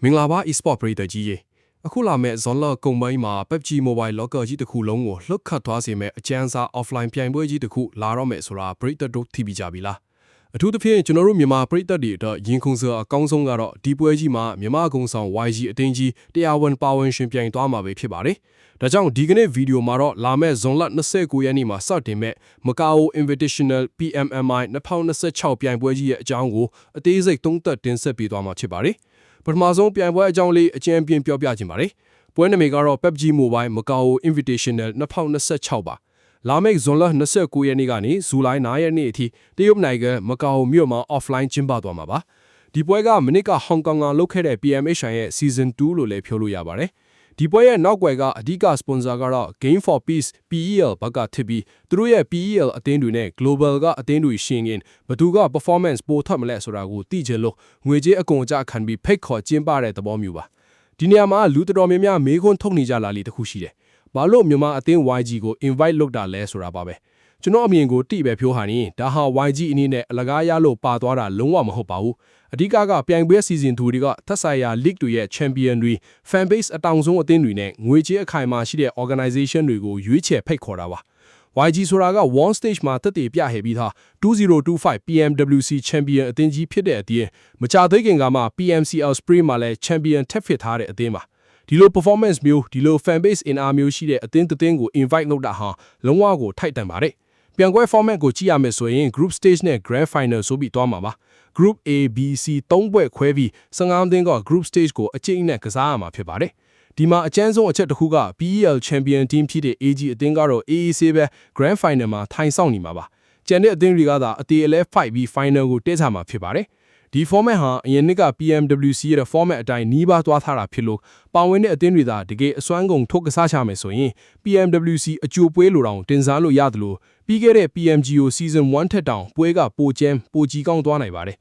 မင်္ဂလာပါ e-sport ပရိသတ်ကြီးရေအခုလာမဲ့ဇွန်လကုန်ပိုင်းမှာ PUBG Mobile လောကကြီးတစ်ခုလုံးကိုလှုပ်ခတ်သွားစေမဲ့အကျန်းစား offline ပြိုင်ပွဲကြီးတစ်ခုလာတော့မဲ့ဆိုတာပရိသတ်တို့သိပြီးကြပြီလားအထူးသဖြင့်ကျွန်တော်တို့မြန်မာပရိသတ်တွေအတွက်ရင်ခုန်စရာအကောင်းဆုံးကတော့ဒီပွဲကြီးမှာမြန်မာကုံဆောင် YG အတင်းကြီးတရားဝင်ပါဝင်ရှင်ပြိုင်သွားမှာပဲဖြစ်ပါတယ်ဒါကြောင့်ဒီကနေ့ဗီဒီယိုမှာတော့လာမဲ့ဇွန်လ29ရက်နေ့မှာစတင်မဲ့ Macau Invitational PMMI 2026ပြိုင်ပွဲကြီးရဲ့အကြောင်းကိုအသေးစိတ်သုံးသပ်တင်ဆက်ပေးသွားမှာဖြစ်ပါတယ်ပထမဆုံးပြိုင်ပွဲအကြောင်းလေးအကျဉ်းပြပြောပြခြင်းပါတယ်။ပွဲနာမည်ကတော့ PUBG Mobile Macau Invitational 2026ပါ။လာမယ့်ဇွန်လ29ရက်နေ့ကနေဇူလိုင်9ရက်နေ့အထိတရုတ်နိုင်ငံမကာအိုမြို့မှာ offline ကျင်းပသွားမှာပါ။ဒီပွဲကမနစ်ကဟောင်ကောင်ကလုပ်ခဲ့တဲ့ PMHI ရဲ့ Season 2လို့လည်းပြောလို့ရပါတယ်။ဒီပွဲရဲ့နောက်ွယ်ကအဓိက sponsor ကတော့ Game for Peace PEL ဘက်ကဖြစ်ပြီးသူတို့ရဲ့ PEL အသင်းတွေနဲ့ Global ကအသင်းတွေရှင်ရင်ဘသူက performance ပိုထွက်မလဲဆိုတာကိုသိချင်လို့ငွေကြေးအကုန်အကျခံပြီးဖိတ်ခေါ်ကျင်းပတဲ့သဘောမျိုးပါဒီနေရာမှာလူတော်များများမေးခွန်းထုတ်နေကြလာလေတခုရှိတယ်ဘာလို့မြန်မာအသင်း YG ကို invite လုပ်တာလဲဆိုတာပါပဲကျွန်တော်အမြင်ကိုတိပဲပြောဟာနေဒါဟာ YG အနေနဲ့အလကားရလို့ပါသွားတာလုံးဝမဟုတ်ပါဘူးအဓိကပြိုင်ပွဲ season 2တွေကသက်ဆိုင်ရာ league တွေရဲ့ champion တွေ fan base အတောင်ဆုံးအသင်းတွေနဲ့ငွေကြေးအခိုင်အမာရှိတဲ့ organization တွေကိုရွေးချယ်ဖိတ်ခေါ်တာပါ YG ဆိုတာက one stage မှာတက်တည်ပြဟဲပြီးသား2025 PMWC champion အသင်းကြီးဖြစ်တဲ့အပြင်မကြသေးခင်ကမှ PMCL Spring မှာလည်း champion ထက်ဖြစ်ထားတဲ့အသင်းပါဒီလို performance မျိုးဒီလို fan base အင်အားမျိုးရှိတဲ့အသင်းတစ်သင်းကို invite လုပ်တာဟာလုံးဝကိုထိုက်တန်ပါတယ်ပြန်ပွဲ format ကိုကြည့်ရမယ်ဆိုရင် group stage နဲ့ grand final ဆိုပြီးသွားမှာပါ group A B C 3ပွဲခွဲပြီး15သင်းက group stage ကိုအကျိတ်နဲ့ကစားရမှာဖြစ်ပါတယ်ဒီမှာအကျန်းဆုံးအချက်တစ်ခုက PEL Champion Team ဖြစ်တဲ့ AG အသင်းကတော့ AAC ပဲ Grand Final မှာထိုင်ဆောင်နေမှာပါကျန်တဲ့အသင်းတွေကသာအတေအလဲ fight ပြီး Final ကိုတက်စားမှာဖြစ်ပါတယ်ဒီ format ဟာအရင်နှစ်က PMWC ရဲ့ format အတိုင်းနီးပါးသွားထားတာဖြစ်လို့ပါဝင်တဲ့အသင်းတွေသာတကယ်အစွမ်းကုန်ထုတ်ကစားချမယ်ဆိုရင် PMWC အကျိုးပွဲလိုတောင်တင်စားလို့ရတယ်လို့ပြီးခဲ့တဲ့ PMGO Season 1ထက်တောင်ပွဲကပိုကျန်းပိုကြီးကောင်းသွားနိုင်ပါတယ်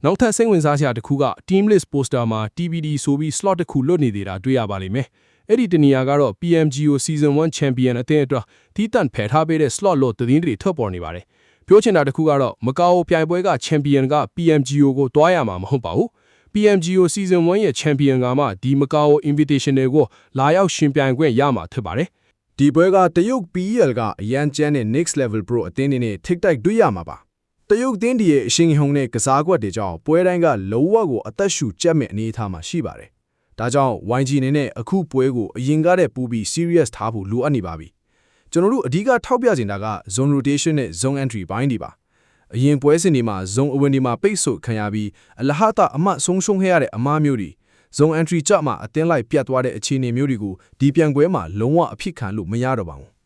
နောက်ထပ်စိတ်ဝင်စားစရာတစ်ခုက team list poster မှာ TBD ဆိုပြီး slot တစ်ခုလွတ်နေသေးတာတွေ့ရပါလိမ့်မယ်။အဲ့ဒီတနေရာကတော့ PMGO Season 1 Champion အသင်းအတွက်တီးတန့်ဖယ်ထားပေးတဲ့ slot လို့သတင်းတွေထွက်ပေါ်နေပါတယ်။ပြောချင်တာတစ်ခုကတော့မကာအိုပြိုင်ပွဲက Champion က PMGO ကိုတွားရမှာမဟုတ်ပါဘူး။ PMGO Season 1ရဲ့ Champion ကမှဒီမကာအို Invitational ကိုလာရောက်ရှင်ပြိုင်ခွင့်ရမှာဖြစ်ပါတယ်။ဒီပွဲကတရုတ် PEL ကအရန်ကျန်းတဲ့ Next Level Pro အသင်းတွေနဲ့ထိပ်တိုက်တွေ့ရမှာပါ။တရုတ်တင်းဒီရဲ့အရှင်ဟုံနဲ့ကစားကွက်တွေကြောင့်ပွဲတိုင်းကလုံးဝကိုအသက်ရှူကျက်မဲ့အနေအထားမှာရှိပါတယ်။ဒါကြောင့် YG အနေနဲ့အခုပွဲကိုအရင်ကတည်းပူပြီး serious ထားဖို့လိုအပ်နေပါပြီ။ကျွန်တော်တို့အဓိကထောက်ပြနေတာက zone rotation နဲ့ zone entry ဘိုင်းတွေပါ။အရင်ပွဲစဉ်တွေမှာ zone အဝင်တွေမှာပိတ်ဆို့ခံရပြီးအလဟတအမတ်ဆုံးရှုံးခဲ့ရတဲ့အမားမျိုးတွေ zone entry ကြမှာအတင်းလိုက်ပြတ်သွားတဲ့အခြေအနေမျိုးတွေကိုဒီပြိုင်ပွဲမှာလုံးဝအဖြစ်ခံလို့မရတော့ပါဘူး။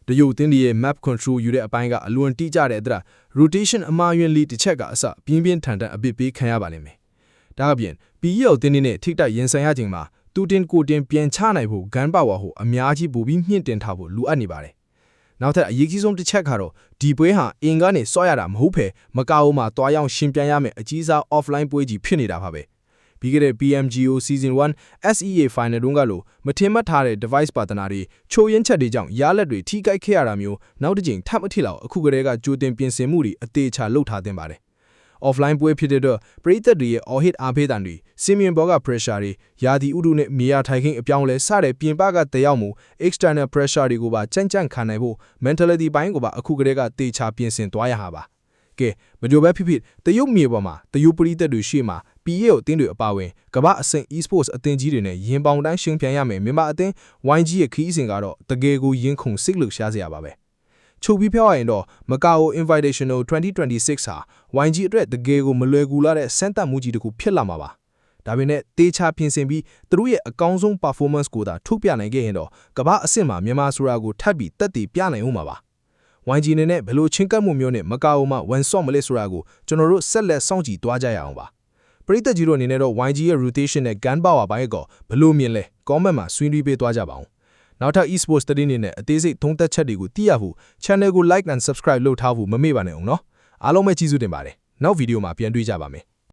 တရုတ်တင်းဒီရဲ့ map control ယူတဲ့အပိုင်းကအလွန်တိကျတဲ့အတွက် rotation အမှားယွင်းလေးတစ်ချက်ကအစပြင်းပြင်းထန်ထန်အပစ်ပေးခံရပါလိမ့်မယ်။ဒါအပြင် PEL တင်းနေနဲ့ထိတိုက်ရင်ဆိုင်ရချိန်မှာတူတင်ကိုတင်ပြန်ချနိုင်ဖို့ gun power ဟိုအများကြီးပိုပြီးမြင့်တင်ထားဖို့လိုအပ်နေပါတယ်။နောက်ထပ်အရေးကြီးဆုံးတစ်ချက်ကတော့ဒီပွဲဟာအင်ကနေစောရတာမဟုတ်ဖဲမကာအိုမှာတွားရောက်ရှင်ပြန်ရမယ်အကြီးစား offline ပွဲကြီးဖြစ်နေတာပါပဲ။ပြီးခဲ့တဲ့ PMGO Season 1 SEA Final တုန်းကလို့မထင်မှတ်ထားတဲ့ device ပါတနာတွေချိုးရင်းချက်တွေကြောင့်ရလက်တွေထိကိုက်ခဲ့ရတာမျိုးနောက်တစ်ချိန်ထပ်မထီလောက်အခုကတည်းကကြိုတင်ပြင်ဆင်မှုတွေအသေးချာလုပ်ထားသင့်ပါတယ်။ offline ပွဲဖြစ်တဲ့အတွက်ပရိသတ်တွေရဲ့ all hit အားပေးတန်တွေစင်မြင်ဘောက pressure တွေယာဒီဥဒုနဲ့မြေယာထိုင်ခင်းအပြောင်းလဲစတဲ့ပြင်ပကတယောက်မှု external pressure တွေကိုပါကြန့်ခံနိုင်ဖို့ mentality ဘိုင်းကိုပါအခုကတည်းကတေချာပြင်ဆင်သွားရဟာပါ။ကဲမကြိုပဲဖြစ်တရုတ်မြေပေါ်မှာတရုတ်ပရိသတ်တွေရှေ့မှာ PEL အသင်းတွေအပါဝင်ကမ္ဘာအဆင့် e-sports အသင်းကြီးတွေနဲ့ရင်ပေါင်တိုင်းရှင်ပြန်ရမယ်မြန်မာအသင်း YG ရဲ့ခီးစဉ်ကတော့တကယ်ကိုရင်ခုန်စိတ်လှုပ်ရှားစရာပါပဲချုပ်ပြီးပြောရရင်တော့မကာအို Invitational 2026ဟာ YG အတွက်တကယ်ကိုမလွယ်ကူလာတဲ့စမ်းသပ်မှုကြီးတစ်ခုဖြစ်လာမှာပါဒါပေမဲ့တေချာပြင်ဆင်ပြီးသူတို့ရဲ့အကောင်းဆုံး performance ကိုသာထုတ်ပြနိုင်ခဲ့ရင်တော့ကမ္ဘာအဆင့်မှာမြန်မာဆိုတာကိုထပ်ပြီးတက်တည်ပြနိုင်ဦးမှာပါYG အနေနဲ့ဘယ်လိုချင်းကပ်မှုမျိုးနဲ့မကာအိုမှာဝန်ဆော့မလဲဆိုတာကိုကျွန်တော်တို့ဆက်လက်စောင့်ကြည့်သွားကြရအောင်ပါပရိသတ်ကြီးတို့အနေနဲ့တော့ YG ရဲ့ rotation နဲ့ gun power ဘိုင်းကောဘယ်လိုမြင်လဲ comment မှာဆွေးနွေးပေးသွားကြပါဦးနောက်ထပ် e-sports သတင်းတွေနဲ့အသေးစိတ်သုံးသပ်ချက်တွေကိုသိရဖို့ channel ကို like and subscribe လုပ်ထားဖို့မမေ့ပါနဲ့အောင်နော်အားလုံးပဲကျေးဇူးတင်ပါတယ်နောက်ဗီဒီယိုမှာပြန်တွေ့ကြပါမယ်